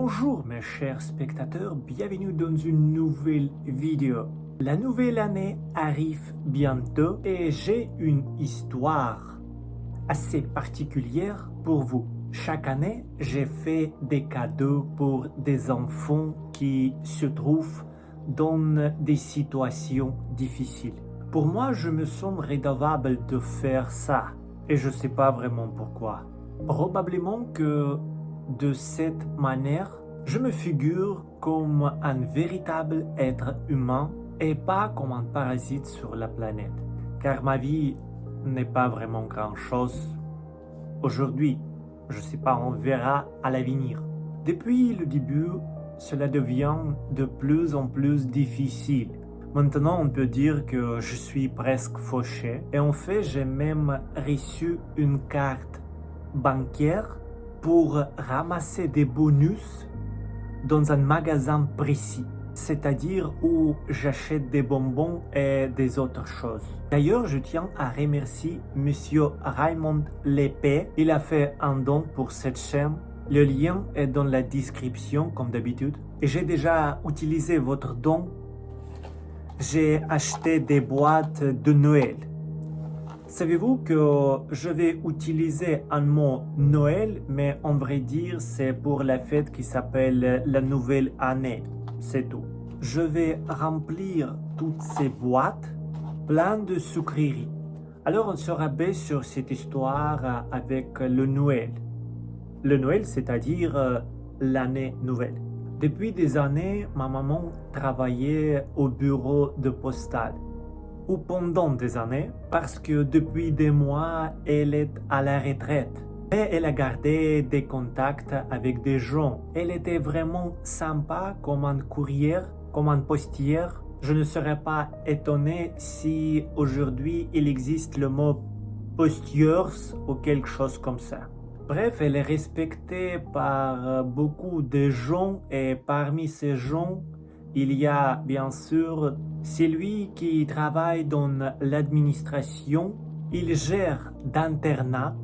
Bonjour mes chers spectateurs, bienvenue dans une nouvelle vidéo. La nouvelle année arrive bientôt et j'ai une histoire assez particulière pour vous. Chaque année, j'ai fait des cadeaux pour des enfants qui se trouvent dans des situations difficiles. Pour moi, je me sens redevable de faire ça et je ne sais pas vraiment pourquoi. Probablement que de cette manière, je me figure comme un véritable être humain et pas comme un parasite sur la planète. Car ma vie n'est pas vraiment grand-chose aujourd'hui. Je ne sais pas, on verra à l'avenir. Depuis le début, cela devient de plus en plus difficile. Maintenant, on peut dire que je suis presque fauché. Et en fait, j'ai même reçu une carte bancaire pour ramasser des bonus dans un magasin précis, c'est-à-dire où j'achète des bonbons et des autres choses. D'ailleurs, je tiens à remercier Monsieur Raymond Lépée. Il a fait un don pour cette chaîne. Le lien est dans la description comme d'habitude. Et j'ai déjà utilisé votre don. J'ai acheté des boîtes de Noël. Savez-vous que je vais utiliser un mot Noël, mais en vrai dire, c'est pour la fête qui s'appelle la nouvelle année. C'est tout. Je vais remplir toutes ces boîtes pleines de sucreries. Alors on se rabat sur cette histoire avec le Noël. Le Noël, c'est-à-dire l'année nouvelle. Depuis des années, ma maman travaillait au bureau de postal. Ou pendant des années, parce que depuis des mois, elle est à la retraite. Et elle a gardé des contacts avec des gens. Elle était vraiment sympa comme un courrier, comme un postière. Je ne serais pas étonné si aujourd'hui il existe le mot postiers ou quelque chose comme ça. Bref, elle est respectée par beaucoup de gens et parmi ces gens, il y a bien sûr celui qui travaille dans l'administration. Il gère d'internat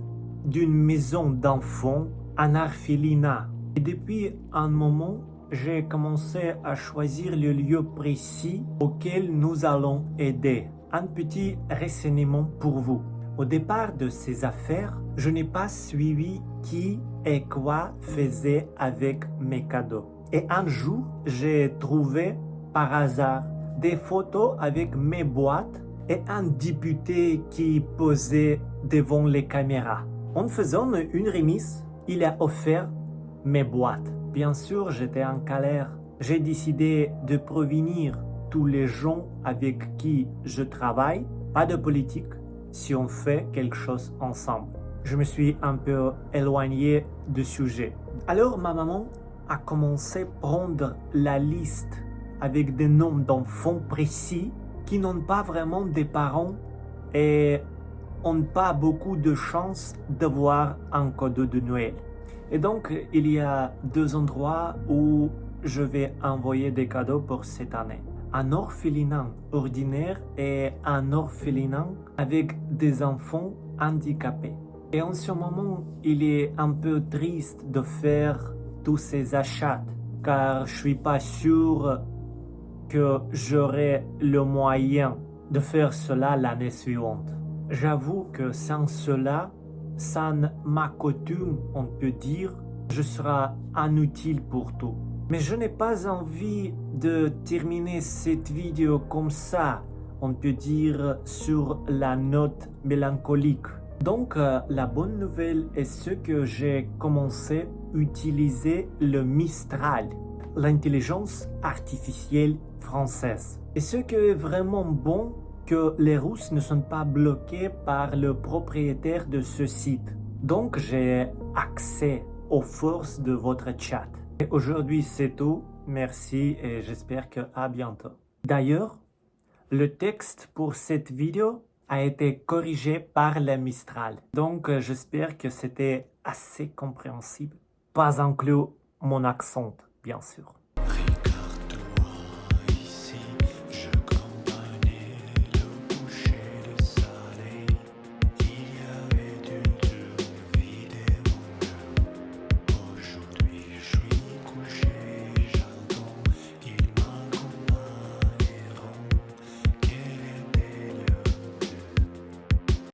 d'une maison d'enfants en orphelinat. Et depuis un moment, j'ai commencé à choisir le lieu précis auquel nous allons aider. Un petit renseignement pour vous. Au départ de ces affaires, je n'ai pas suivi qui et quoi faisait avec mes cadeaux. Et un jour, j'ai trouvé par hasard des photos avec mes boîtes et un député qui posait devant les caméras. En faisant une remise, il a offert mes boîtes. Bien sûr, j'étais en colère. J'ai décidé de prévenir tous les gens avec qui je travaille, pas de politique, si on fait quelque chose ensemble. Je me suis un peu éloigné du sujet. Alors ma maman a commencé à prendre la liste avec des noms d'enfants précis qui n'ont pas vraiment des parents et n'ont pas beaucoup de chance d'avoir un cadeau de Noël. Et donc, il y a deux endroits où je vais envoyer des cadeaux pour cette année. Un orphelinat ordinaire et un orphelinat avec des enfants handicapés. Et en ce moment, il est un peu triste de faire tous ces achats car je suis pas sûr que j'aurai le moyen de faire cela l'année suivante. J'avoue que sans cela, sans ma coutume, on peut dire, je serai inutile pour tout. Mais je n'ai pas envie de terminer cette vidéo comme ça, on peut dire sur la note mélancolique. Donc, la bonne nouvelle est ce que j'ai commencé à utiliser le Mistral, l'intelligence artificielle française. Et ce qui est vraiment bon, que les Russes ne sont pas bloqués par le propriétaire de ce site. Donc, j'ai accès aux forces de votre chat. Et aujourd'hui, c'est tout. Merci et j'espère qu'à bientôt. D'ailleurs, le texte pour cette vidéo a été corrigé par la Mistral. Donc, j'espère que c'était assez compréhensible. Pas inclus mon accent, bien sûr.